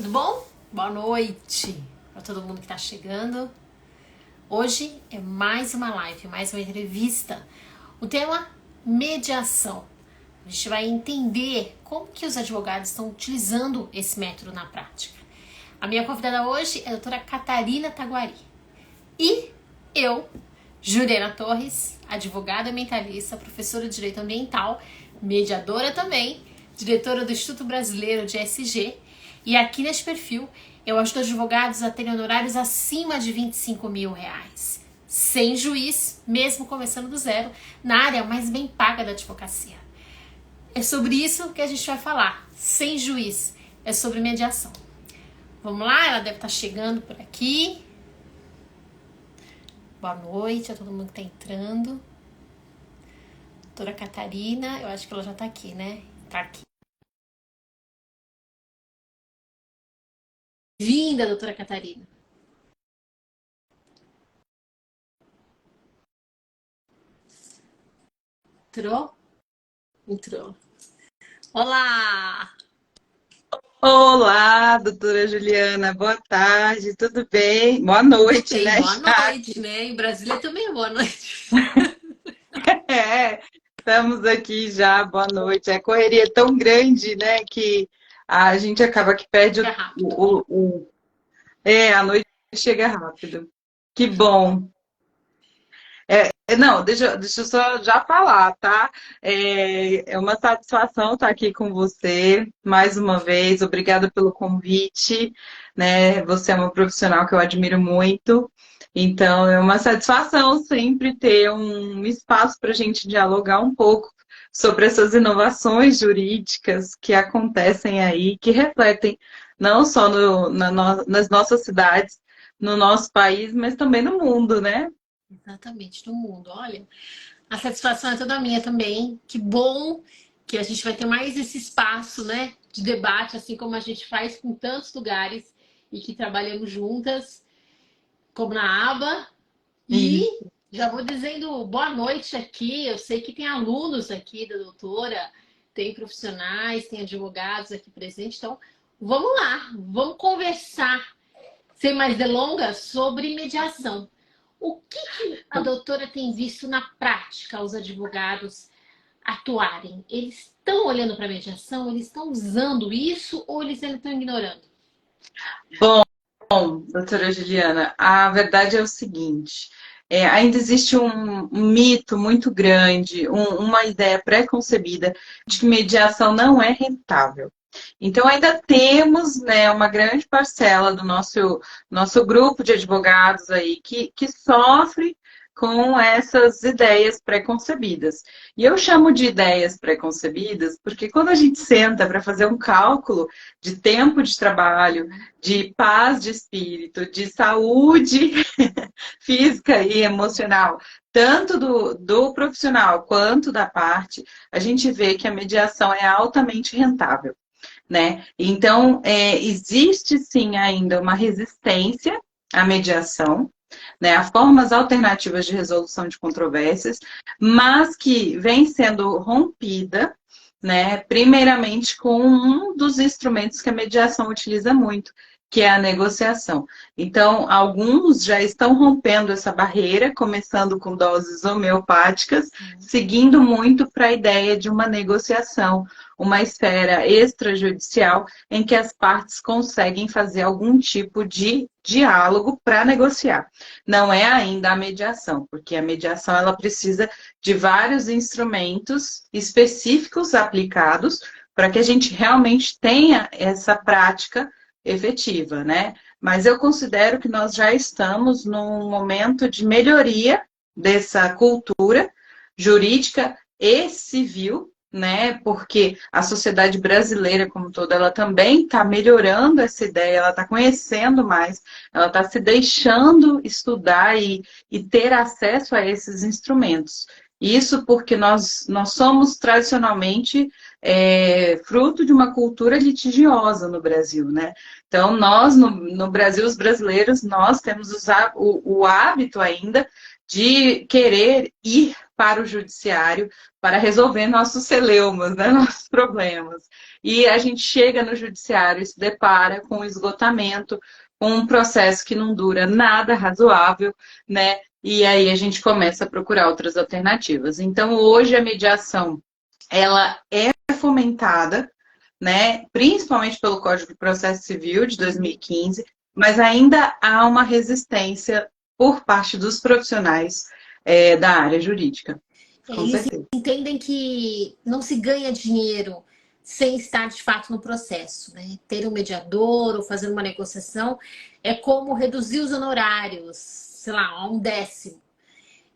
tudo bom? Boa noite para todo mundo que está chegando. Hoje é mais uma live, mais uma entrevista. O tema mediação. A gente vai entender como que os advogados estão utilizando esse método na prática. A minha convidada hoje é a doutora Catarina Taguari. E eu, Juliana Torres, advogada ambientalista, professora de Direito Ambiental, mediadora também, diretora do Instituto Brasileiro de ESG, e aqui neste perfil eu ajudo advogados a terem honorários acima de R$ 25 mil, sem juiz, mesmo começando do zero, na área mais bem paga da advocacia. É sobre isso que a gente vai falar, sem juiz, é sobre mediação. Vamos lá, ela deve estar chegando por aqui. Boa noite a todo mundo que está entrando. Doutora Catarina, eu acho que ela já está aqui, né? Está aqui. Bem-vinda, doutora Catarina. Entrou? Entrou. Olá! Olá, doutora Juliana, boa tarde, tudo bem? Boa Tudo noite, bem, né, boa Jaque? noite, né? Em Brasília também é boa noite. É, estamos aqui já, boa noite. A correria é tão grande, né, que a gente acaba que perde É rápido. a noite chega rápido. Que bom. Não, deixa eu só já falar, tá? É uma satisfação estar aqui com você mais uma vez. Obrigada pelo convite, né? Você é uma profissional que eu admiro muito. Então, é uma satisfação sempre ter um espaço para a gente dialogar um pouco sobre essas inovações jurídicas que acontecem aí, que refletem não só nas nossas cidades, no nosso país, mas também no mundo, né? Exatamente, do mundo. Olha, a satisfação é toda minha também. Que bom que a gente vai ter mais esse espaço, né, de debate, assim como a gente faz com tantos lugares e que trabalhamos juntas, como na aba. E E já vou dizendo boa noite aqui. Eu sei que tem alunos aqui da doutora, tem profissionais, tem advogados aqui presentes. Então, vamos lá, vamos conversar, sem mais delongas, sobre mediação. O que a doutora tem visto na prática os advogados atuarem? Eles estão olhando para a mediação? Eles estão usando isso ou eles ainda estão ignorando? Bom, doutora Juliana, a verdade é o seguinte: ainda existe um mito muito grande, uma ideia pré-concebida de que mediação não é rentável. Então, ainda temos, né, uma grande parcela do nosso grupo de advogados aí que sofre com essas ideias pré-concebidas. E eu chamo de ideias pré-concebidas porque quando a gente senta para fazer um cálculo de tempo de trabalho, de paz de espírito, de saúde física e emocional, tanto do profissional quanto da parte, a gente vê que a mediação é altamente rentável, né? Então, existe sim ainda uma resistência à mediação, né, a formas alternativas de resolução de controvérsias, mas que vem sendo rompida, né, primeiramente com um dos instrumentos que a mediação utiliza muito, que é a negociação. Então, alguns já estão rompendo essa barreira, começando com doses homeopáticas, seguindo muito para a ideia de uma negociação, uma esfera extrajudicial em que as partes conseguem fazer algum tipo de diálogo para negociar. Não é ainda a mediação, porque a mediação ela precisa de vários instrumentos específicos aplicados para que a gente realmente tenha essa prática efetiva, né? Mas eu considero que nós já estamos num momento de melhoria dessa cultura jurídica e civil, né? Porque a sociedade brasileira como toda, ela também está melhorando essa ideia, ela está conhecendo mais, ela está se deixando estudar e ter acesso a esses instrumentos. Isso porque nós somos tradicionalmente fruto de uma cultura litigiosa no Brasil, né? Então, nós, no Brasil, os brasileiros, nós temos o hábito ainda de querer ir para o judiciário para resolver nossos celeumas, né, nossos problemas. E a gente chega no judiciário e se depara com esgotamento, com um processo que não dura nada razoável, né? E aí a gente começa a procurar outras alternativas. Então, hoje a mediação, ela é fomentada, né, principalmente pelo Código de Processo Civil de 2015, mas ainda há uma resistência por parte dos profissionais da área jurídica, com Eles certeza. entendem que não se ganha dinheiro sem estar de fato no processo, né? Ter um mediador ou fazer uma negociação é como reduzir os honorários, sei lá, a 1/10,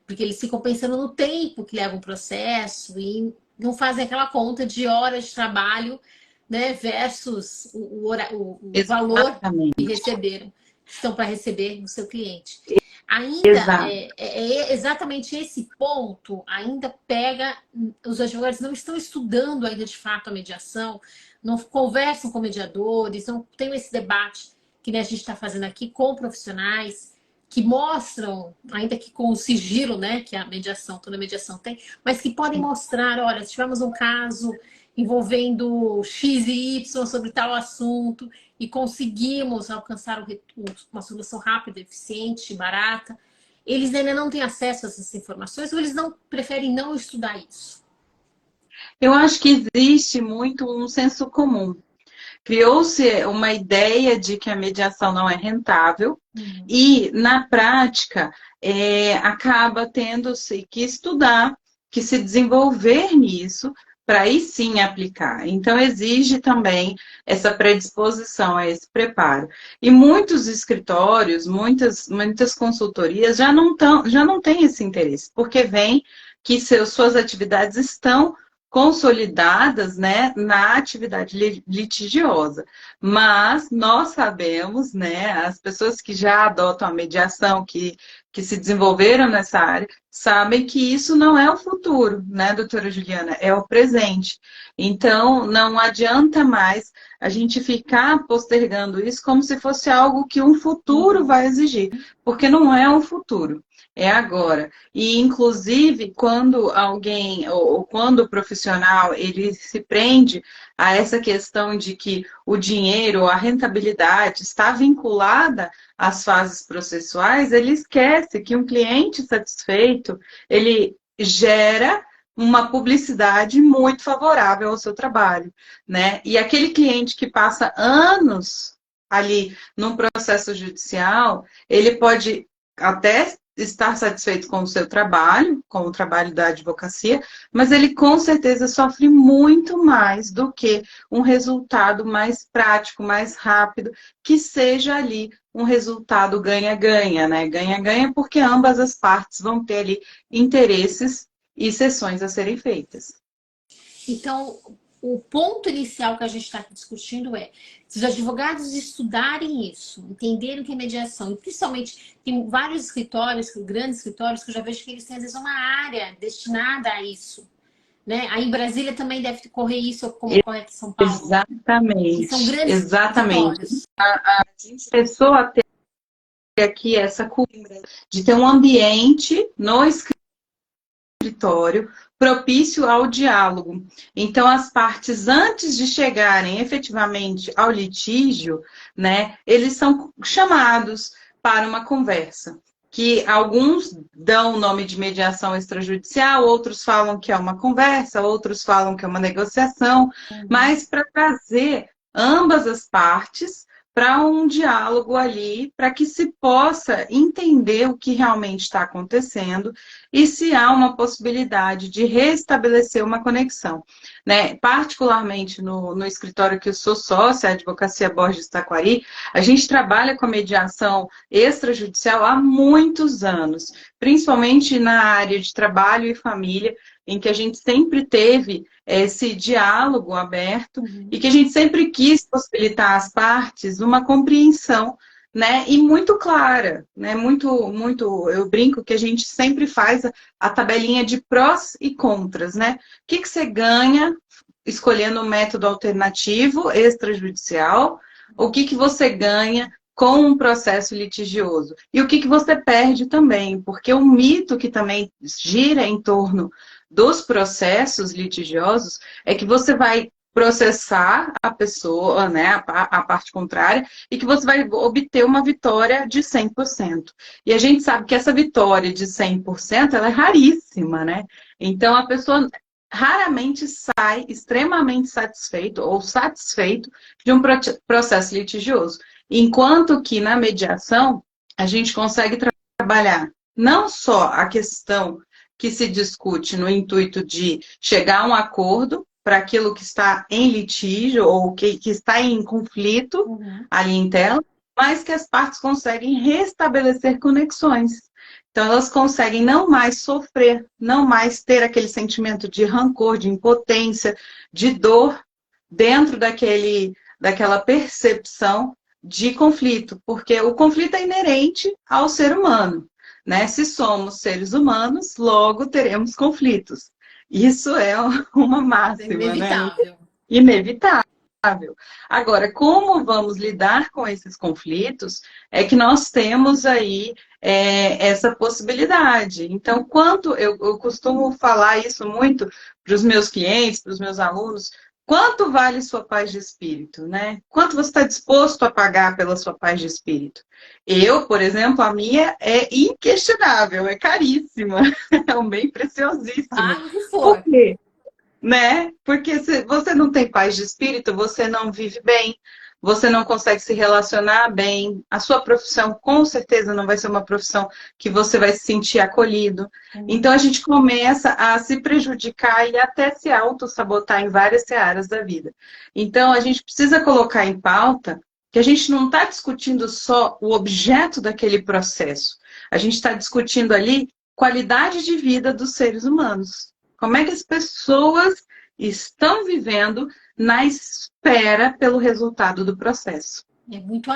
porque eles ficam pensando no tempo que leva um processo e não fazem aquela conta de horas de trabalho, né, versus o valor que Exatamente. receberam, que estão para receber do seu cliente. Ainda Exato. é exatamente esse ponto, ainda pega, os advogados não estão estudando ainda de fato a mediação, não conversam com mediadores, não tem esse debate que, né, a gente está fazendo aqui com profissionais que mostram, ainda que com o sigilo, né, que a mediação, toda mediação tem, mas que podem mostrar, olha, se tivermos um caso envolvendo X e Y sobre tal assunto e conseguimos alcançar uma solução rápida, eficiente, barata, eles ainda não têm acesso a essas informações ou eles não preferem não estudar isso? Eu acho que existe muito um senso comum. Criou-se uma ideia de que a mediação não é rentável e, na prática, acaba tendo-se que estudar, que se desenvolver nisso, para aí sim aplicar. Então, exige também essa predisposição a esse preparo. E muitos escritórios, muitas consultorias já não têm esse interesse, porque vem que suas atividades estão consolidadas, né, na atividade litigiosa. Mas nós sabemos, né, as pessoas que já adotam a mediação, que se desenvolveram nessa área, sabem que isso não é o futuro, né, doutora Juliana? É o presente. Então, não adianta mais a gente ficar postergando isso como se fosse algo que um futuro vai exigir, porque não é um futuro. É agora. E, inclusive, quando alguém, ou quando o profissional, ele se prende a essa questão de que o dinheiro, a rentabilidade está vinculada às fases processuais, ele esquece que um cliente satisfeito, ele gera uma publicidade muito favorável ao seu trabalho, né? E aquele cliente que passa anos ali num processo judicial, ele pode até estar satisfeito com o seu trabalho, com o trabalho da advocacia, mas ele com certeza sofre muito mais do que um resultado mais prático, mais rápido, que seja ali um resultado ganha-ganha, né? Ganha-ganha porque ambas as partes vão ter ali interesses e sessões a serem feitas. Então, o ponto inicial que a gente está discutindo é se os advogados estudarem isso, entenderem o que é mediação, e principalmente tem vários escritórios, grandes escritórios, que eu já vejo que eles têm às vezes uma área destinada a isso. Né? Aí em Brasília também deve correr isso, como ocorre aqui em São Paulo. Exatamente. Que são grandes Exatamente. escritórios. A gente começou a ter aqui essa cultura de ter um ambiente no escritório propício ao diálogo. Então, as partes, antes de chegarem efetivamente ao litígio, né, eles são chamados para uma conversa, que alguns dão o nome de mediação extrajudicial, outros falam que é uma conversa, outros falam que é uma negociação, mas para trazer ambas as partes para um diálogo ali, para que se possa entender o que realmente está acontecendo e se há uma possibilidade de restabelecer uma conexão. Né? Particularmente no escritório que eu sou sócia, a Advocacia Borges Taquari, a gente trabalha com a mediação extrajudicial há muitos anos, principalmente na área de trabalho e família, em que a gente sempre teve esse diálogo aberto e que a gente sempre quis possibilitar às partes uma compreensão, né, e muito clara, né, eu brinco que a gente sempre faz a tabelinha de prós e contras, né, o que você ganha escolhendo um método alternativo extrajudicial, o que você ganha com um processo litigioso. E o que você perde também, porque o mito que também gira em torno dos processos litigiosos é que você vai processar a pessoa, né, a parte contrária, e que você vai obter uma vitória de 100%. E a gente sabe que essa vitória de 100%, ela é raríssima, né? Então, a pessoa raramente sai extremamente satisfeito ou satisfeito de um processo litigioso. Enquanto que na mediação, a gente consegue trabalhar não só a questão que se discute no intuito de chegar a um acordo para aquilo que está em litígio ou que está em conflito ali em tela, mas que as partes conseguem restabelecer conexões. Então, elas conseguem não mais sofrer, não mais ter aquele sentimento de rancor, de impotência, de dor dentro daquela percepção de conflito, porque o conflito é inerente ao ser humano, né? Se somos seres humanos, logo teremos conflitos. Isso é uma máxima, Inevitável. né? Inevitável. Agora, como vamos lidar com esses conflitos, é que nós temos aí essa possibilidade. Então, quanto eu costumo falar isso muito para os meus clientes, para os meus alunos, quanto vale sua paz de espírito, né? Quanto você está disposto a pagar pela sua paz de espírito? Eu, por exemplo, a minha é inquestionável, é caríssima, é um bem preciosíssimo. Paga o que for. Por quê? Né? Porque se você não tem paz de espírito, você não vive bem, você não consegue se relacionar bem, a sua profissão com certeza não vai ser uma profissão que você vai se sentir acolhido. Então a gente começa a se prejudicar e até se auto-sabotar em várias áreas da vida. Então a gente precisa colocar em pauta que a gente não está discutindo só o objeto daquele processo, a gente está discutindo ali qualidade de vida dos seres humanos. Como é que as pessoas estão vivendo na espera pelo resultado do processo? É muito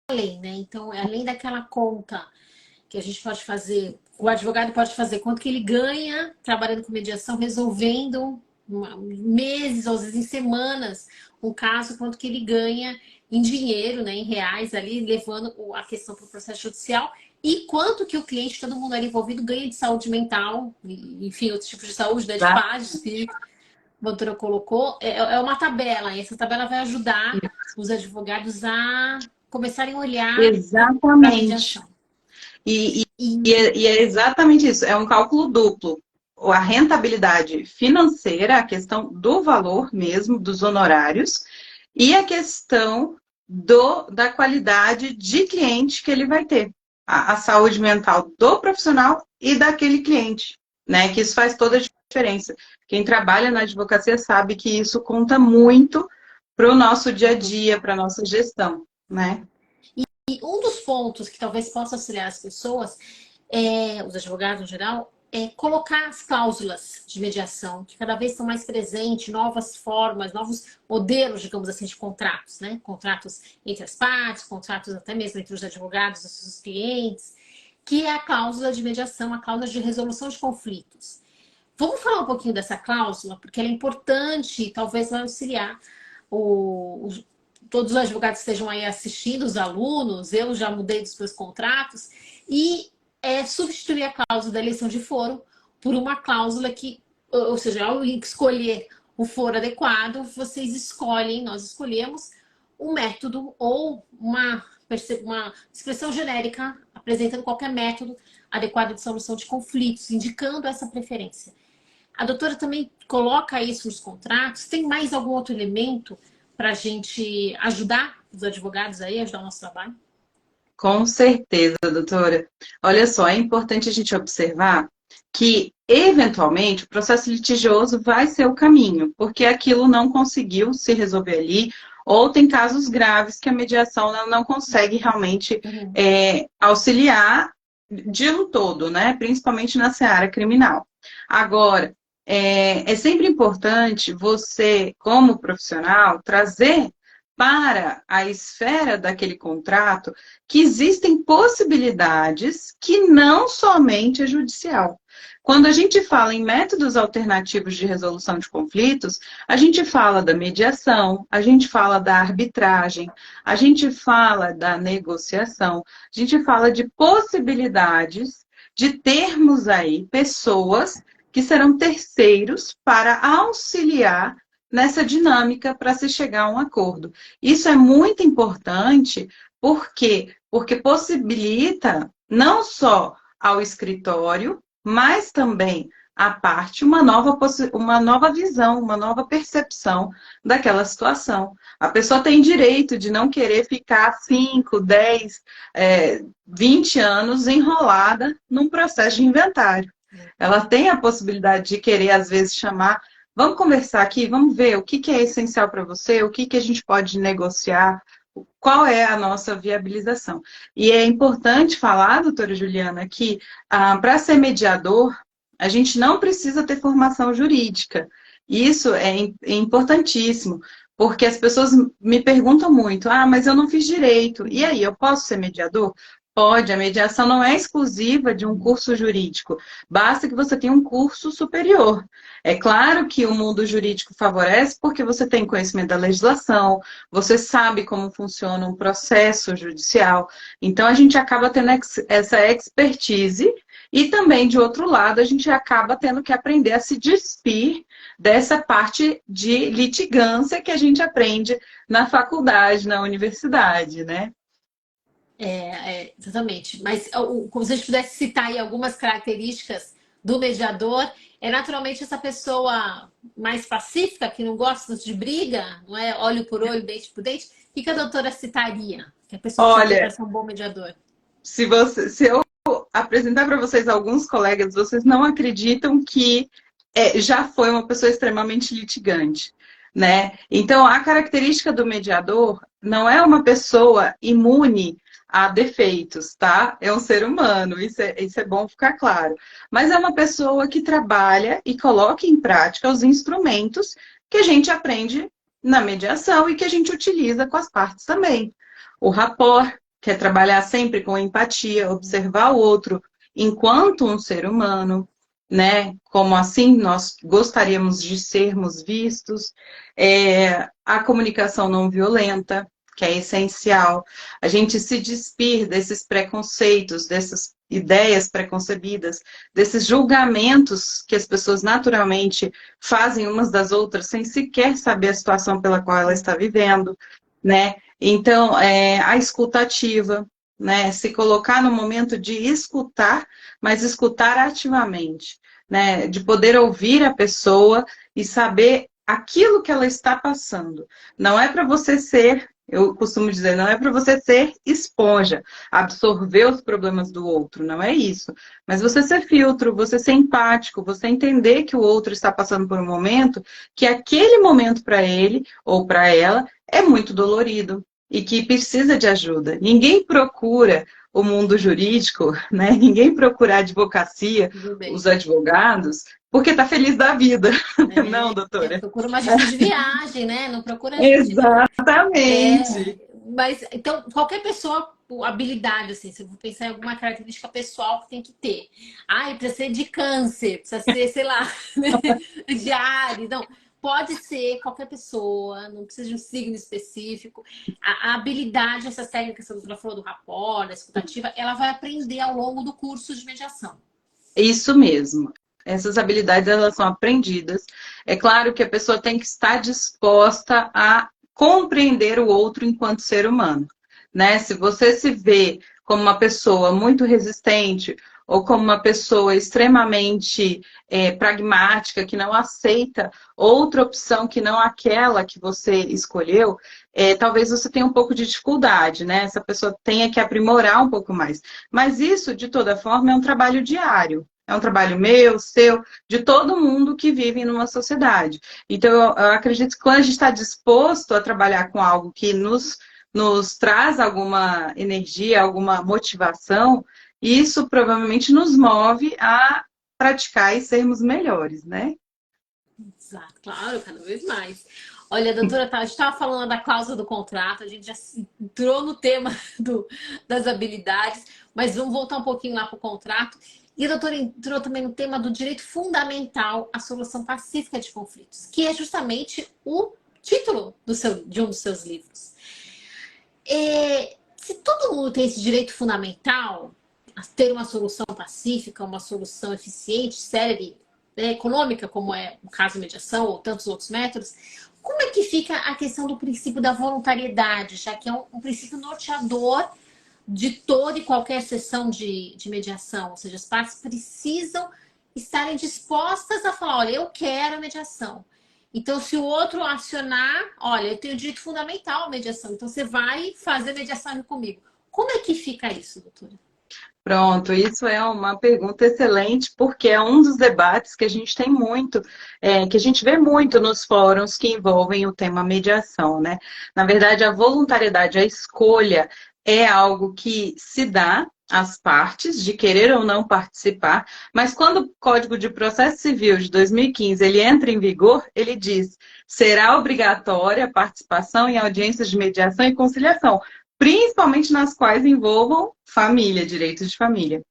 além, né? Então, além daquela conta que a gente pode fazer, o advogado pode fazer quanto que ele ganha trabalhando com mediação, resolvendo meses, ou às vezes em semanas, um caso, quanto que ele ganha em dinheiro, né, em reais ali, levando a questão para o processo judicial, e quanto que o cliente, todo mundo ali envolvido, ganha de saúde mental, enfim, outros tipos de saúde, né, de paz, de espírito. A doutora colocou, é uma tabela, e essa tabela vai ajudar os advogados a começarem a olhar para a Exatamente. mediação. E é exatamente isso, é um cálculo duplo. A rentabilidade financeira, a questão do valor mesmo, dos honorários, e a questão da qualidade de cliente que ele vai ter. A saúde mental do profissional e daquele cliente, né? Que isso faz toda a diferença. Quem trabalha na advocacia sabe que isso conta muito para o nosso dia a dia, para a nossa gestão, né? E um dos pontos que talvez possa auxiliar as pessoas, os advogados em geral, é colocar as cláusulas de mediação, que cada vez estão mais presentes, novas formas, novos modelos, digamos assim, de contratos, né? Contratos entre as partes, contratos até mesmo entre os advogados e os seus clientes, que é a cláusula de mediação, a cláusula de resolução de conflitos. Vamos falar um pouquinho dessa cláusula, porque ela é importante e talvez vai auxiliar todos os advogados que estejam aí assistindo, os alunos, eu já mudei dos meus contratos, e substituir a cláusula da eleição de foro por uma cláusula que, ou seja, ao escolher o foro adequado, vocês escolhem, nós escolhemos um método ou uma expressão genérica apresentando qualquer método adequado de solução de conflitos, indicando essa preferência. A doutora também coloca isso nos contratos. Tem mais algum outro elemento para a gente ajudar os advogados aí, ajudar o nosso trabalho? Com certeza, doutora. Olha só, é importante a gente observar que, eventualmente, o processo litigioso vai ser o caminho, porque aquilo não conseguiu se resolver ali, ou tem casos graves que a mediação não consegue realmente auxiliar de um todo, né? Principalmente na seara criminal. Agora, é sempre importante você, como profissional, trazer para a esfera daquele contrato que existem possibilidades que não somente é judicial. Quando a gente fala em métodos alternativos de resolução de conflitos, a gente fala da mediação, a gente fala da arbitragem, a gente fala da negociação, a gente fala de possibilidades de termos aí pessoas que serão terceiros para auxiliar nessa dinâmica para se chegar a um acordo. Isso é muito importante, por quê? Porque possibilita não só ao escritório, mas também à parte uma nova visão, uma nova percepção daquela situação. A pessoa tem direito de não querer ficar 5, 10, 20 anos enrolada num processo de inventário. Ela tem a possibilidade de querer, às vezes, chamar, vamos conversar aqui, vamos ver o que é essencial para você, o que a gente pode negociar, qual é a nossa viabilização. E é importante falar, doutora Juliana, que para ser mediador, a gente não precisa ter formação jurídica. Isso é importantíssimo, porque as pessoas me perguntam muito, mas eu não fiz direito, e aí, eu posso ser mediador? Pode, a mediação não é exclusiva de um curso jurídico, basta que você tenha um curso superior. É claro que o mundo jurídico favorece porque você tem conhecimento da legislação, você sabe como funciona um processo judicial, então a gente acaba tendo essa expertise e também, de outro lado, a gente acaba tendo que aprender a se despir dessa parte de litigância que a gente aprende na faculdade, na universidade, né? Exatamente. Mas como se a gente pudesse citar aí algumas características do mediador, é naturalmente essa pessoa mais pacífica, que não gosta de briga, não é olho por olho, dente por dente. O que a doutora citaria? Que a pessoa precisa ter para Olha, ser um bom mediador? se eu apresentar para vocês alguns colegas, vocês não acreditam que já foi uma pessoa extremamente litigante, né? Então, a característica do mediador não é uma pessoa imune a defeitos, tá? É um ser humano, isso é bom ficar claro. Mas é uma pessoa que trabalha e coloca em prática os instrumentos que a gente aprende na mediação e que a gente utiliza com as partes também. O rapport, que é trabalhar sempre com empatia, observar o outro enquanto um ser humano, né? Como assim nós gostaríamos de sermos vistos. A comunicação não violenta, que é essencial. A gente se despir desses preconceitos, dessas ideias preconcebidas, desses julgamentos que as pessoas naturalmente fazem umas das outras sem sequer saber a situação pela qual ela está vivendo, né? Então, a escuta ativa, né? Se colocar no momento de escutar, mas escutar ativamente, né? De poder ouvir a pessoa e saber aquilo que ela está passando. Não é para você ser, eu costumo dizer, não é para você ser esponja, absorver os problemas do outro, não é isso. Mas você ser filtro, você ser empático, você entender que o outro está passando por um momento, que aquele momento para ele ou para ela é muito dolorido e que precisa de ajuda. Ninguém procura o mundo jurídico, né? Ninguém procura a advocacia, os advogados, porque está feliz da vida. Não, doutora? Procura uma agência de viagem, né? Não procura gente. Exatamente. Mas, então, qualquer pessoa, habilidade, assim, se eu vou pensar em alguma característica pessoal que tem que ter. Precisa ser de câncer, precisa ser, sei lá, de Áries. Não, pode ser qualquer pessoa, não precisa de um signo específico. A habilidade, essas técnicas que a doutora falou do rapport, da escutativa, ela vai aprender ao longo do curso de mediação. Isso mesmo. Essas habilidades, elas são aprendidas. É claro que a pessoa tem que estar disposta a compreender o outro enquanto ser humano, né? Se você se vê como uma pessoa muito resistente ou como uma pessoa extremamente pragmática, que não aceita outra opção que não aquela que você escolheu, talvez você tenha um pouco de dificuldade, né? Essa pessoa tenha que aprimorar um pouco mais. Mas isso, de toda forma, é um trabalho diário. É um trabalho meu, seu, de todo mundo que vive numa sociedade. Então, eu acredito que quando a gente está disposto a trabalhar com algo que nos traz alguma energia, alguma motivação, isso provavelmente nos move a praticar e sermos melhores, né? Exato, claro, cada vez mais. Olha, doutora, a gente estava falando da cláusula do contrato, a gente já entrou no tema das habilidades, mas vamos voltar um pouquinho lá para o contrato. E a doutora entrou também no tema do direito fundamental à solução pacífica de conflitos, que é justamente o título de um dos seus livros. Se todo mundo tem esse direito fundamental a ter uma solução pacífica, uma solução eficiente, célere, né, econômica, como é o caso da mediação ou tantos outros métodos, como é que fica a questão do princípio da voluntariedade, já que é um princípio norteador de toda e qualquer sessão de mediação? Ou seja, as partes precisam estarem dispostas a falar, olha, eu quero a mediação. Então, se o outro acionar, olha, eu tenho direito fundamental à mediação, então você vai fazer mediação comigo. Como é que fica isso, doutora? Pronto, isso é uma pergunta excelente, porque é um dos debates que a gente tem muito, que a gente vê muito nos fóruns que envolvem o tema mediação, né? Na verdade, a voluntariedade, a escolha, é algo que se dá às partes de querer ou não participar, mas quando o Código de Processo Civil de 2015 ele entra em vigor, ele diz: será obrigatória a participação em audiências de mediação e conciliação, principalmente nas quais envolvam família, direitos de família.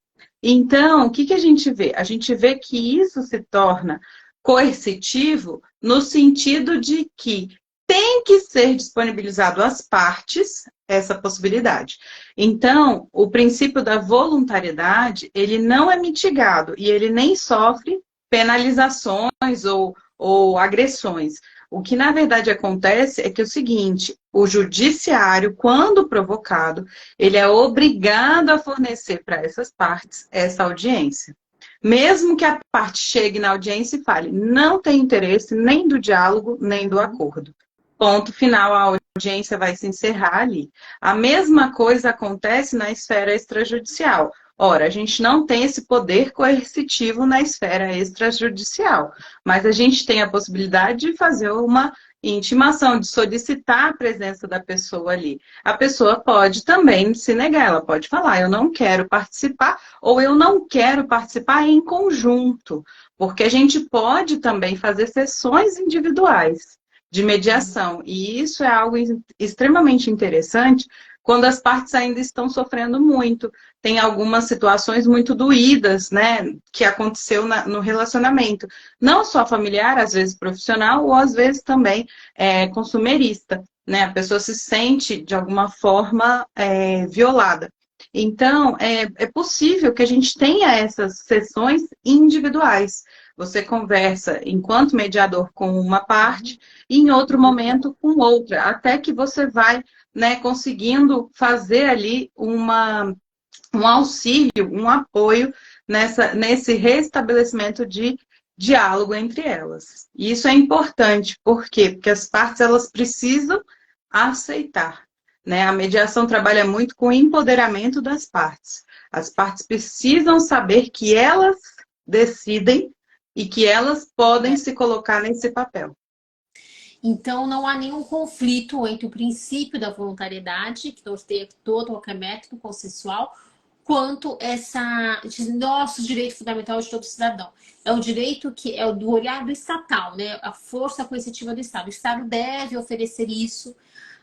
Então, o que, que a gente vê? A gente vê que isso se torna coercitivo no sentido de que tem que ser disponibilizado às partes essa possibilidade. Então, o princípio da voluntariedade, ele não é mitigado e ele nem sofre penalizações ou agressões. O que, na verdade, acontece é que é o seguinte: o judiciário, quando provocado, ele é obrigado a fornecer para essas partes essa audiência. Mesmo que a parte chegue na audiência e fale, não tem interesse nem do diálogo, nem do acordo. Ponto final, a audiência vai se encerrar ali. A mesma coisa acontece na esfera extrajudicial. Ora, a gente não tem esse poder coercitivo na esfera extrajudicial, mas a gente tem a possibilidade de fazer uma intimação, de solicitar a presença da pessoa ali. A pessoa pode também se negar, ela pode falar, eu não quero participar, ou eu não quero participar em conjunto, porque a gente pode também fazer sessões individuais de mediação, e isso é algo extremamente interessante quando as partes ainda estão sofrendo muito. Tem algumas situações muito doídas, né, que aconteceu no relacionamento. Não só familiar, às vezes profissional, ou às vezes também consumerista, né? A pessoa se sente, de alguma forma, violada. Então, é possível que a gente tenha essas sessões individuais. Você conversa, enquanto mediador, com uma parte, e em outro momento com outra, até que você vai, né, conseguindo fazer ali um auxílio, um apoio nesse restabelecimento de diálogo entre elas. E isso é importante, por quê? Porque as partes elas precisam aceitar, né? A mediação trabalha muito com o empoderamento das partes. As partes precisam saber que elas decidem e que elas podem se colocar nesse papel. Então, não há nenhum conflito entre o princípio da voluntariedade, que norteia todo qualquer método consensual, quanto esse nosso direito fundamental de todo cidadão. É o direito que é o do olhar do estatal, né? A força coercitiva do Estado. O Estado deve oferecer isso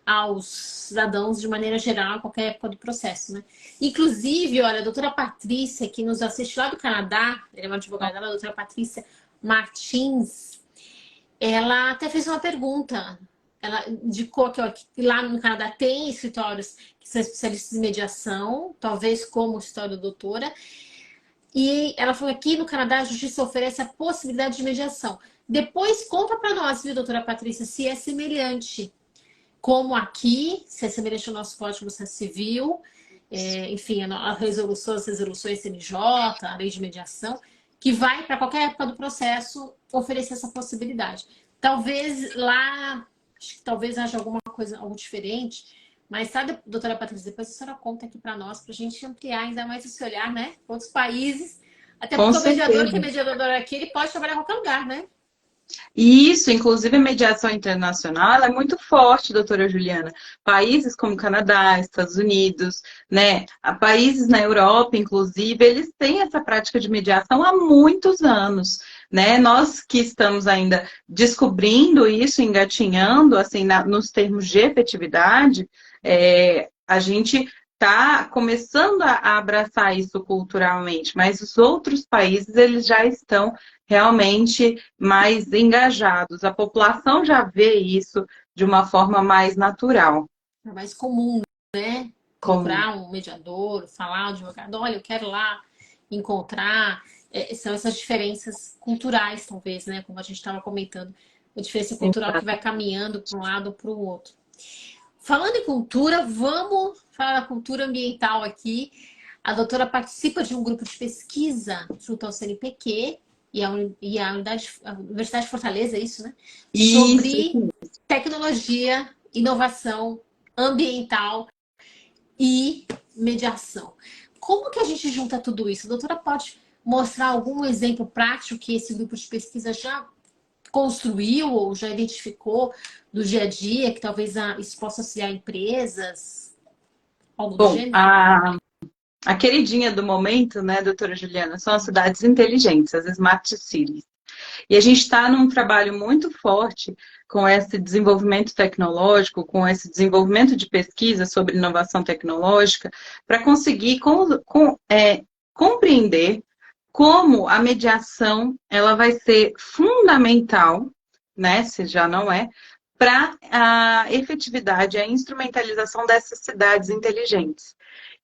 aos cidadãos de maneira geral, a qualquer época do processo, né? Inclusive, olha, a doutora Patrícia, que nos assiste lá do Canadá, ela é uma advogada lá, a doutora Patrícia Martins, ela até fez uma pergunta. Ela indicou que lá no Canadá tem escritórios que são especialistas em mediação, talvez como o escritório da doutora. E ela falou que aqui no Canadá a justiça oferece a possibilidade de mediação. Depois conta para nós, viu, doutora Patrícia, se é semelhante. Como aqui, se é semelhante ao nosso Código de Processo Civil, enfim, as resoluções CNJ, a lei de mediação, que vai, para qualquer época do processo, oferecer essa possibilidade. Talvez lá, acho que talvez haja alguma coisa, algo diferente, mas sabe, doutora Patrícia, depois a senhora conta aqui para nós, para a gente ampliar ainda mais esse olhar, né? Outros países, até porque o mediador, que é mediador aqui, ele pode trabalhar em qualquer lugar, né? E isso, inclusive a mediação internacional, ela é muito forte, doutora Juliana. Países como Canadá, Estados Unidos, né, países na Europa, inclusive, eles têm essa prática de mediação há muitos anos, né? Nós que estamos ainda descobrindo isso, engatinhando, assim, nos termos de efetividade, a gente está começando a abraçar isso culturalmente, mas os outros países eles já estão realmente mais engajados. A população já vê isso de uma forma mais natural. É mais comum, né? Como Procurar um mediador, falar ao advogado, olha, eu quero lá encontrar. São essas diferenças culturais, talvez, né? Como a gente estava comentando, a diferença cultural que vai caminhando para um lado ou para o outro. Falando em cultura, vamos falar da cultura ambiental aqui. A doutora participa de um grupo de pesquisa junto ao CNPq a Universidade de Fortaleza, é isso, né? isso. Sobre tecnologia, inovação ambiental e mediação. Como que a gente junta tudo isso? A doutora pode mostrar algum exemplo prático que esse grupo de pesquisa já construiu ou já identificou do dia a dia, que talvez isso possa auxiliar empresas, algo do Bom, gênero? a queridinha do momento, né, doutora Juliana, são as cidades inteligentes, as Smart Cities. E a gente está num trabalho muito forte com esse desenvolvimento tecnológico, com esse desenvolvimento de pesquisa sobre inovação tecnológica, para conseguir compreender como a mediação ela vai ser fundamental, né, se já não é, para a efetividade, a instrumentalização dessas cidades inteligentes.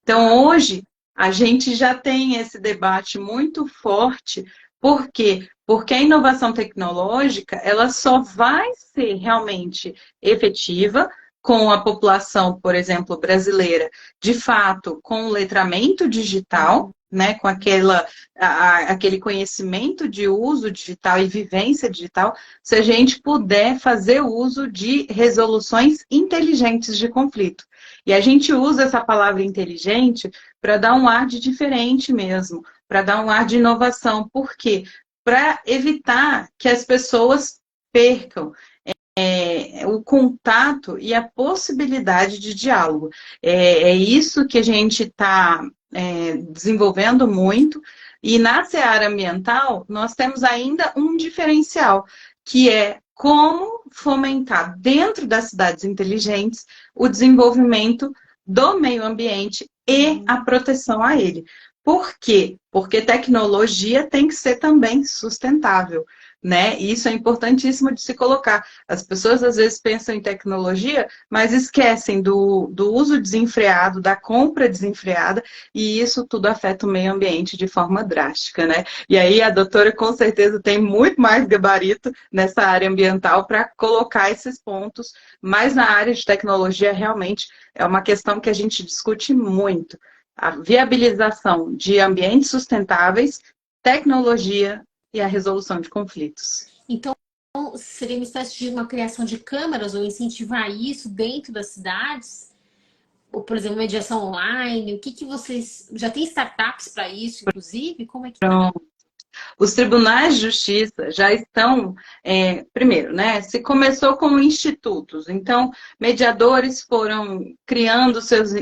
Então, hoje, a gente já tem esse debate muito forte. Por quê? Porque a inovação tecnológica, ela só vai ser realmente efetiva com a população, por exemplo, brasileira, de fato, com o letramento digital, né, com aquele conhecimento de uso digital e vivência digital, se a gente puder fazer uso de resoluções inteligentes de conflito. E a gente usa essa palavra inteligente para dar um ar de diferente mesmo, para dar um ar de inovação. Por quê? Para evitar que as pessoas percam o contato e a possibilidade de diálogo. É isso que a gente está desenvolvendo muito. E na seara ambiental, nós temos ainda um diferencial, que é como fomentar dentro das cidades inteligentes o desenvolvimento do meio ambiente e a proteção a ele. Por quê? Porque tecnologia tem que ser também sustentável, né? E isso é importantíssimo de se colocar. As pessoas às vezes pensam em tecnologia, mas esquecem do uso desenfreado, da compra desenfreada, e isso tudo afeta o meio ambiente de forma drástica, né? E aí a doutora com certeza tem muito mais gabarito nessa área ambiental para colocar esses pontos, mas na área de tecnologia realmente é uma questão que a gente discute muito. A viabilização de ambientes sustentáveis, tecnologia e a resolução de conflitos. Então, seria uma espécie de uma criação de câmaras ou incentivar isso dentro das cidades? Ou, por exemplo, mediação online? O que vocês... Já tem startups para isso, inclusive? Como é que tá? Os tribunais de justiça já estão, primeiro, né? Se começou com institutos, então mediadores foram criando seus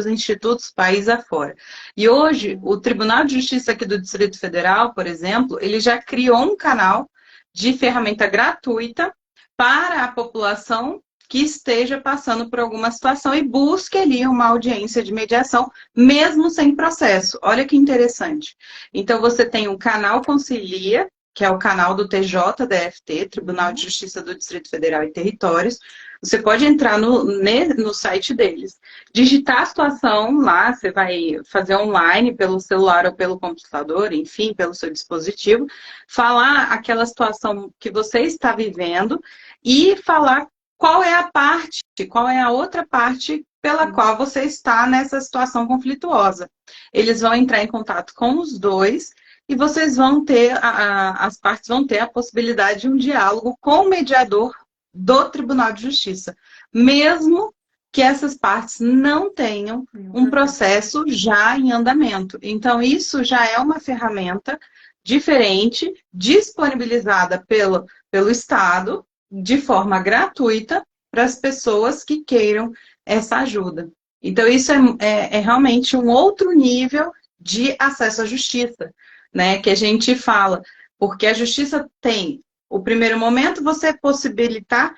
institutos país afora. E hoje o Tribunal de Justiça aqui do Distrito Federal, por exemplo, ele já criou um canal de ferramenta gratuita para a população que esteja passando por alguma situação e busque ali uma audiência de mediação, mesmo sem processo. Olha que interessante. Então, você tem o canal Concilia, que é o canal do TJDFT, Tribunal de Justiça do Distrito Federal e Territórios. Você pode entrar no site deles, digitar a situação lá, você vai fazer online pelo celular ou pelo computador, enfim, pelo seu dispositivo, falar aquela situação que você está vivendo e falar qual é a outra parte pela qual você está nessa situação conflituosa. Eles vão entrar em contato com os dois e vocês vão ter, as partes vão ter a possibilidade de um diálogo com o mediador do Tribunal de Justiça, mesmo que essas partes não tenham um processo já em andamento. Então, isso já é uma ferramenta diferente, disponibilizada pelo Estado, de forma gratuita para as pessoas que queiram essa ajuda. Então, isso é realmente um outro nível de acesso à justiça, né? Que a gente fala, porque a justiça tem, o primeiro momento, você possibilitar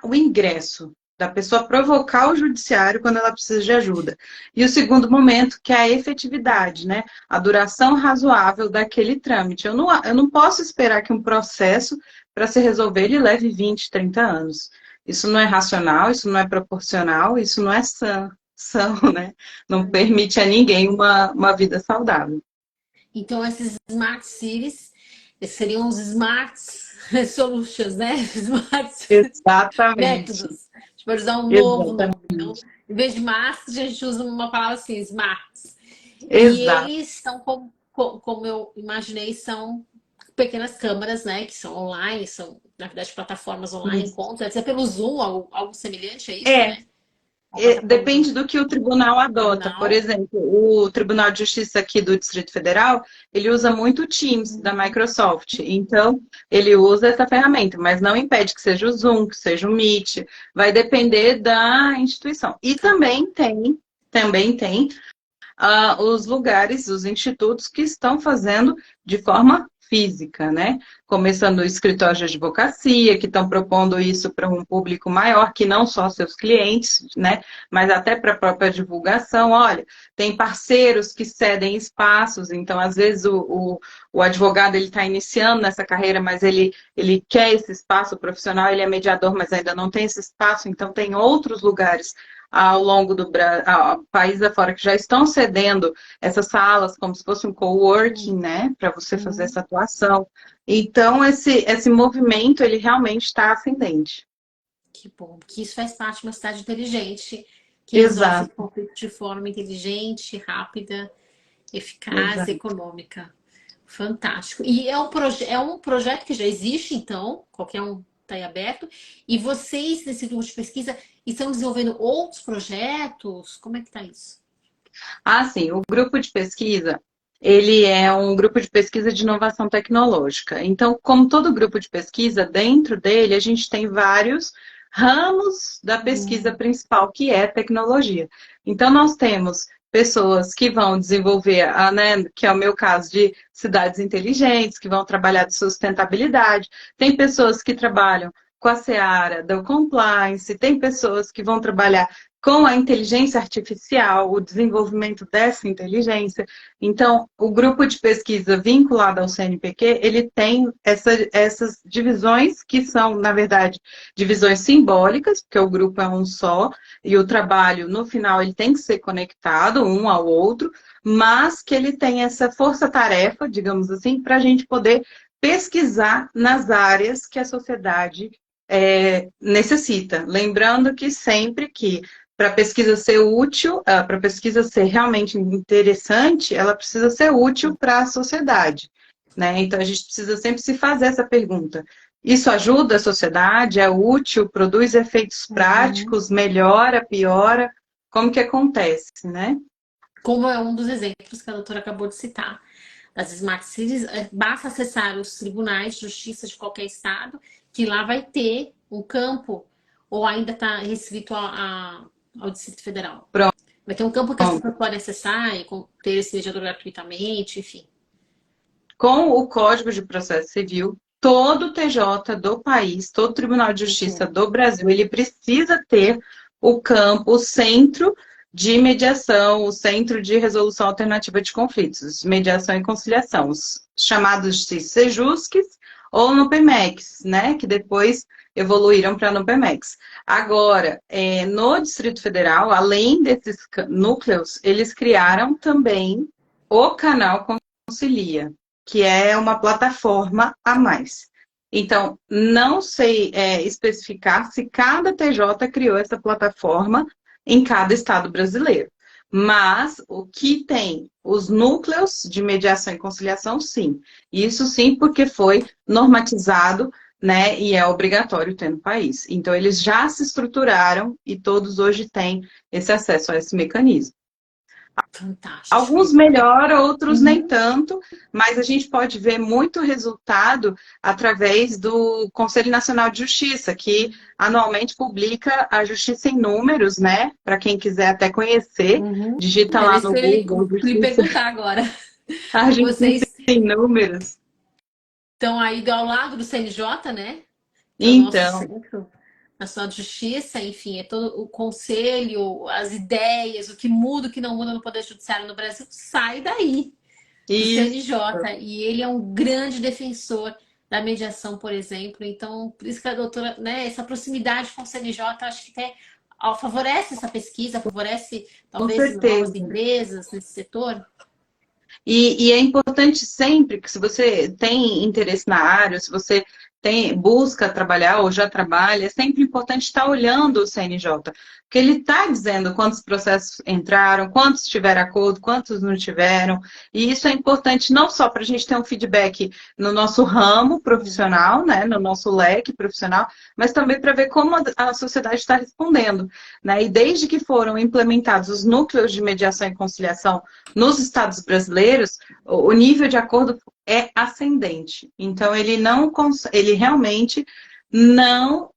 o ingresso da pessoa provocar o judiciário quando ela precisa de ajuda. E o segundo momento, que é a efetividade, né? A duração razoável daquele trâmite. Eu não posso esperar que um processo, para se resolver, ele leve 20, 30 anos. Isso não é racional, isso não é proporcional, isso não é são, né? Não permite a ninguém uma vida saudável. Então, esses smart cities seriam os smart solutions, né? Smart Exatamente, métodos. A gente pode usar um novo nome. Então, exatamente, em vez de smart, a gente usa uma palavra assim, smart. E exato. eles são, como eu imaginei, são pequenas câmaras, né? Que são online, são, na verdade, plataformas online, Isso. encontros. Deve ser pelo Zoom, algo semelhante a isso, É, né? Uma plataforma do depende do que o tribunal adota. Por tribunal. exemplo, o Tribunal de Justiça aqui do Distrito Federal, ele usa muito o Teams da Microsoft. Então, ele usa essa ferramenta, mas não impede que seja o Zoom, que seja o Meet. Vai depender da instituição. E também tem os lugares, os institutos que estão fazendo de forma física, né? Começando o escritório de advocacia, que estão propondo isso para um público maior, que não só seus clientes, né? Mas até para a própria divulgação. Olha, tem parceiros que cedem espaços, então às vezes o advogado ele está iniciando nessa carreira, mas ele quer esse espaço profissional, ele é mediador, mas ainda não tem esse espaço, então tem outros lugares ao longo do país afora que já estão cedendo essas salas como se fosse um coworking, né, para você fazer essa atuação. Então, esse movimento, ele realmente está ascendente. Que bom, que isso faz parte de uma cidade inteligente, que resolve Exato, conflitos de forma inteligente, rápida, eficaz, exato. econômica. Fantástico. E é um projeto que já existe, então, qualquer um está aí aberto. E vocês, nesse grupo de pesquisa, estão desenvolvendo outros projetos? Como é que está isso? Ah, sim, o grupo de pesquisa, ele é um grupo de pesquisa de inovação tecnológica. Então, como todo grupo de pesquisa, dentro dele a gente tem vários ramos da pesquisa principal, que é tecnologia. Então, nós temos pessoas que vão desenvolver, né, que é o meu caso, de cidades inteligentes, que vão trabalhar de sustentabilidade. Tem pessoas que trabalham com a seara do compliance, tem pessoas que vão trabalhar com a inteligência artificial, o desenvolvimento dessa inteligência. Então, o grupo de pesquisa vinculado ao CNPq, ele tem essas divisões que são, na verdade, divisões simbólicas, porque o grupo é um só, e o trabalho, no final, ele tem que ser conectado um ao outro, mas que ele tem essa força-tarefa, digamos assim, para a gente poder pesquisar nas áreas que a sociedade necessita. Lembrando que sempre que para a pesquisa ser útil, para a pesquisa ser realmente interessante, ela precisa ser útil para a sociedade, né? Então a gente precisa sempre se fazer essa pergunta. Isso ajuda a sociedade? É útil? Produz efeitos práticos? Melhora? Piora? Como que acontece, né? Como é um dos exemplos que a doutora acabou de citar. Das Smart Cities, basta acessar os tribunais de justiça de qualquer estado, que lá vai ter um campo, ou ainda está restrito ao Distrito Federal. Pronto. Vai ter um campo que as pessoas podem acessar e ter esse mediador gratuitamente, enfim. Com o Código de Processo Civil, todo o TJ do país, todo Tribunal de Justiça do Brasil, ele precisa ter o campo, o centro de mediação, o centro de resolução alternativa de conflitos, mediação e conciliação, os chamados de SEJUSCs ou NUPEMEX, né, que depois evoluíram para NUPEMEX. Agora, no Distrito Federal, além desses núcleos, eles criaram também o canal Concilia, que é uma plataforma a mais. Então, não sei especificar se cada TJ criou essa plataforma em cada estado brasileiro. Mas o que tem os núcleos de mediação e conciliação, sim. Isso sim, porque foi normatizado, né, e é obrigatório ter no país. Então, eles já se estruturaram e todos hoje têm esse acesso a esse mecanismo. Fantástico. Alguns melhor, outros nem tanto, mas a gente pode ver muito resultado através do Conselho Nacional de Justiça, que anualmente publica a Justiça em Números, né? Para quem quiser até conhecer, digita Era lá isso no que eu ia Google, lhe Justiça, perguntar agora. a Justiça Vocês em Números. estão aí ao lado do CNJ, né? Que é o nosso Então, centro. Nacional de Justiça, enfim, é todo o conselho, as ideias, o que muda, o que não muda no Poder Judiciário no Brasil, sai daí, do Isso. CNJ. E ele é um grande defensor da mediação, por exemplo. Então, por isso que a doutora, né, essa proximidade com o CNJ, acho que até favorece essa pesquisa, favorece Com talvez novas certeza. empresas nesse setor. E é importante sempre que, se você tem interesse na área, se você busca trabalhar ou já trabalha, é sempre importante estar olhando o CNJ, porque ele está dizendo quantos processos entraram, quantos tiveram acordo, quantos não tiveram, e isso é importante não só para a gente ter um feedback no nosso ramo profissional, né, no nosso leque profissional, mas também para ver como a sociedade está respondendo, né? E desde que foram implementados os núcleos de mediação e conciliação nos estados brasileiros, o nível de acordo é ascendente. Então, ele realmente não,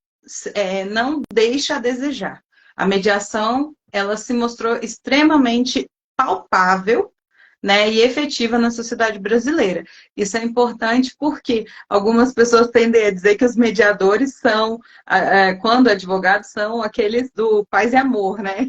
não deixa a desejar. A mediação, ela se mostrou extremamente palpável, né, e efetiva na sociedade brasileira. Isso é importante porque algumas pessoas tendem a dizer que os mediadores são, quando advogados, são aqueles do paz e amor, né,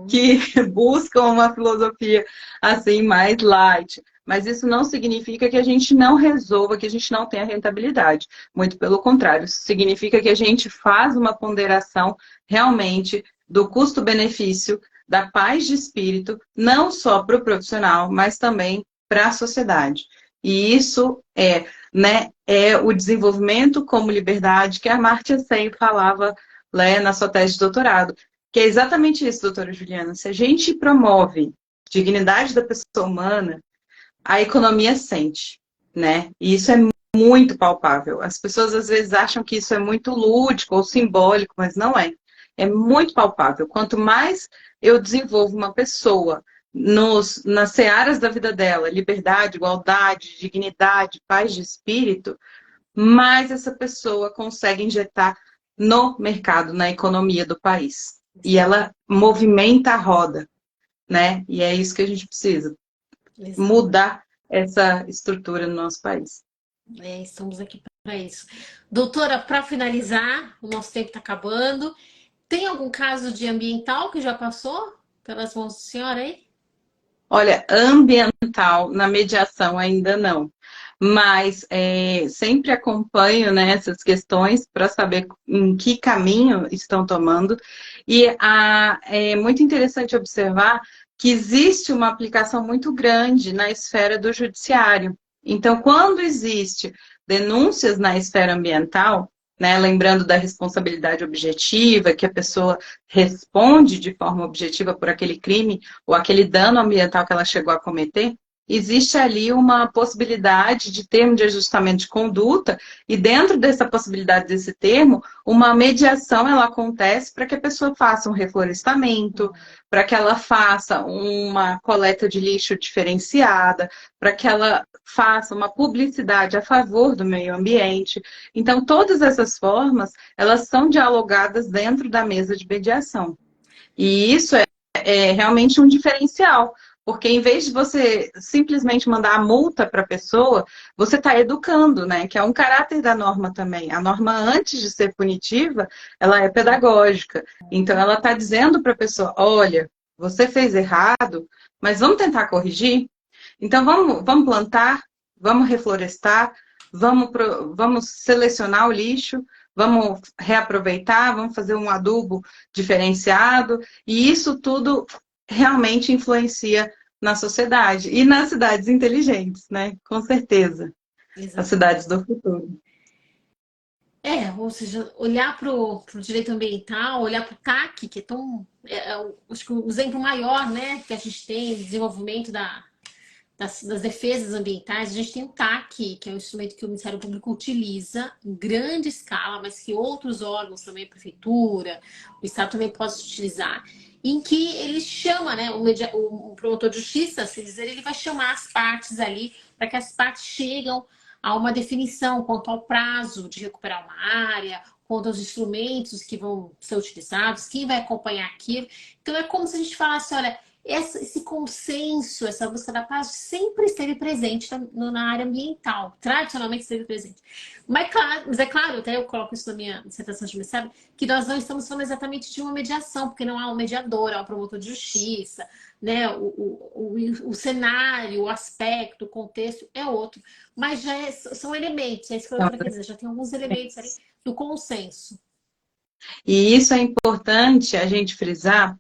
que buscam uma filosofia assim mais light. Mas isso não significa que a gente não resolva, que a gente não tenha rentabilidade. Muito pelo contrário, isso significa que a gente faz uma ponderação realmente do custo-benefício, da paz de espírito, não só para o profissional, mas também para a sociedade. E isso é o desenvolvimento como liberdade que a Amartya Sen falava, né, na sua tese de doutorado. Que é exatamente isso, doutora Juliana. Se a gente promove dignidade da pessoa humana, a economia sente, né? E isso é muito palpável. As pessoas às vezes acham que isso é muito lúdico ou simbólico, mas não é. É muito palpável. Quanto mais eu desenvolvo uma pessoa nas searas da vida dela, liberdade, igualdade, dignidade, paz de espírito, mais essa pessoa consegue injetar no mercado, na economia do país. E ela movimenta a roda, né? E é isso que a gente precisa, Exato. mudar essa estrutura no nosso país. Estamos aqui para isso. Doutora, para finalizar, o nosso tempo está acabando. Tem algum caso de ambiental que já passou pelas mãos da senhora aí? Olha, ambiental na mediação ainda não, mas sempre acompanho, né, essas questões para saber em que caminho estão tomando. E é muito interessante observar que existe uma aplicação muito grande na esfera do judiciário. Então, quando existe denúncias na esfera ambiental, né, lembrando da responsabilidade objetiva, que a pessoa responde de forma objetiva por aquele crime ou aquele dano ambiental que ela chegou a cometer, existe ali uma possibilidade de termo de ajustamento de conduta, e dentro dessa possibilidade desse termo, uma mediação ela acontece para que a pessoa faça um reflorestamento, para que ela faça uma coleta de lixo diferenciada, para que ela faça uma publicidade a favor do meio ambiente. Então, todas essas formas, elas são dialogadas dentro da mesa de mediação. E isso é realmente um diferencial, porque em vez de você simplesmente mandar a multa para a pessoa, você está educando, né? Que é um caráter da norma também. A norma, antes de ser punitiva, ela é pedagógica. Então, ela está dizendo para a pessoa: olha, você fez errado, mas vamos tentar corrigir? Então, vamos plantar, vamos reflorestar, vamos selecionar o lixo, vamos reaproveitar, vamos fazer um adubo diferenciado, e isso tudo realmente influencia na sociedade e nas cidades inteligentes, né? Com certeza. As Exatamente. cidades do futuro. Ou seja, olhar para o direito ambiental, olhar para o TAC, que é tão. Acho que o exemplo maior, né, que a gente tem de desenvolvimento das defesas ambientais, a gente tem o TAC, que é um instrumento que o Ministério Público utiliza em grande escala, mas que outros órgãos também, a Prefeitura, o Estado também pode utilizar, em que ele chama, né, o promotor de justiça, se dizer, ele vai chamar as partes ali, para que as partes chegam a uma definição quanto ao prazo de recuperar uma área, quanto aos instrumentos que vão ser utilizados, quem vai acompanhar aquilo. Então é como se a gente falasse, olha, esse consenso, essa busca da paz sempre esteve presente na área ambiental, tradicionalmente esteve presente. Mas é claro, até eu coloco isso na minha dissertação de mestrado, que nós não estamos falando exatamente de uma mediação, porque não há um mediador, há um promotor de justiça, né? O cenário, o aspecto, o contexto é outro. Mas são elementos, é isso que eu quero dizer, já tem alguns elementos ali do consenso. E isso é importante a gente frisar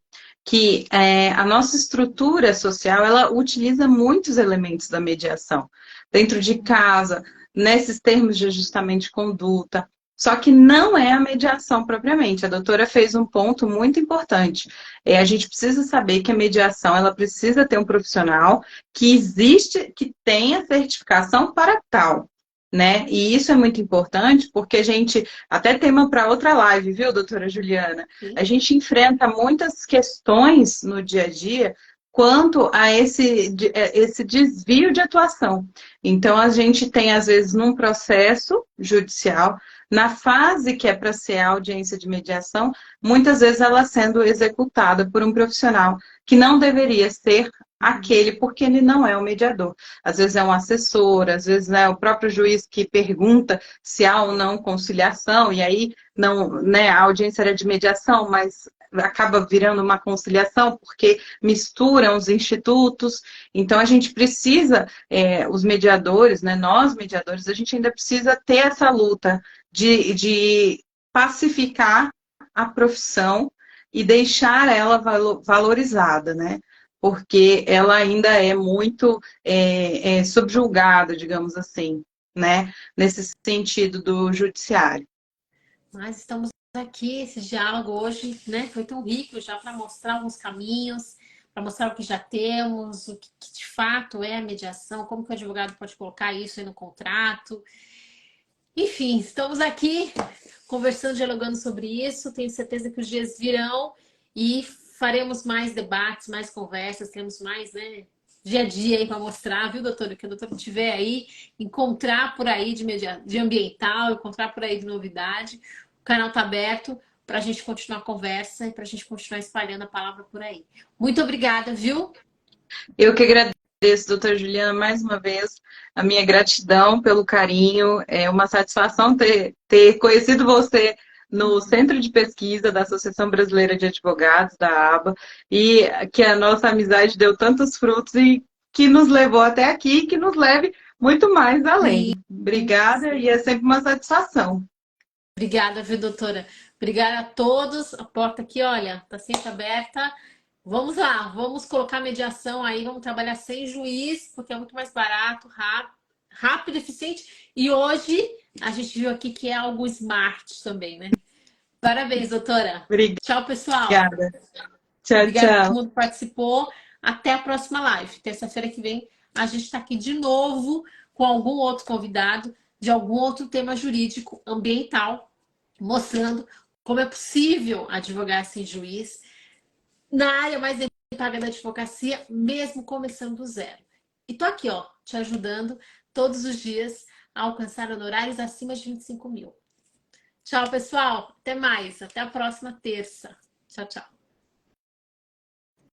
que a nossa estrutura social, ela utiliza muitos elementos da mediação. Dentro de casa, nesses termos de ajustamento de conduta, só que não é a mediação propriamente. A doutora fez um ponto muito importante. A gente precisa saber que a mediação, ela precisa ter um profissional que existe, que tenha certificação para tal. Né? E isso é muito importante porque a gente, até tema para outra live, viu, doutora Juliana? Sim. A gente enfrenta muitas questões no dia a dia quanto a esse desvio de atuação. Então, a gente tem, às vezes, num processo judicial, na fase que é para ser a audiência de mediação, muitas vezes ela sendo executada por um profissional que não deveria ser aquele, porque ele não é o mediador. Às vezes é um assessor, às vezes é o próprio juiz que pergunta se há ou não conciliação, e aí não, né, a audiência era de mediação, mas acaba virando uma conciliação, porque misturam os institutos. Então, a gente precisa, os mediadores, né, nós mediadores, a gente ainda precisa ter essa luta de pacificar a profissão e deixar ela valorizada, né? Porque ela ainda é muito subjugada, digamos assim, né? Nesse sentido do judiciário. Mas estamos aqui, esse diálogo hoje, né, foi tão rico já para mostrar alguns caminhos, para mostrar o que já temos, o que de fato é a mediação, como que o advogado pode colocar isso aí no contrato. Enfim, estamos aqui conversando, dialogando sobre isso. Tenho certeza que os dias virão e faremos mais debates, mais conversas, temos mais, né, dia a dia aí para mostrar, viu, doutora? O que a doutora tiver aí, encontrar por aí de ambiental, encontrar por aí de novidade. O canal está aberto para a gente continuar a conversa e para a gente continuar espalhando a palavra por aí. Muito obrigada, viu? Eu que agradeço, doutora Juliana, mais uma vez, a minha gratidão pelo carinho. É uma satisfação ter conhecido você no Centro de Pesquisa da Associação Brasileira de Advogados, da ABA, e que a nossa amizade deu tantos frutos e que nos levou até aqui e que nos leve muito mais além. Obrigada e é sempre uma satisfação. Obrigada, viu, doutora? Obrigada a todos. A porta aqui, olha, está sempre aberta. Vamos lá, vamos colocar mediação aí, vamos trabalhar sem juiz, porque é muito mais barato, rápido, eficiente. E hoje a gente viu aqui que é algo smart também, né? Parabéns, doutora. Obrigada. Tchau, pessoal. Tchau, Obrigada a todo tchau. mundo que participou. Até a próxima live. Terça-feira que vem a gente está aqui de novo com algum outro convidado de algum outro tema jurídico ambiental, mostrando como é possível advogar sem juiz na área mais paga da advocacia, mesmo começando do zero. E tô aqui, ó, te ajudando todos os dias a alcançar honorários acima de 25 mil. Tchau, pessoal. Até mais. Até a próxima terça. Tchau, tchau.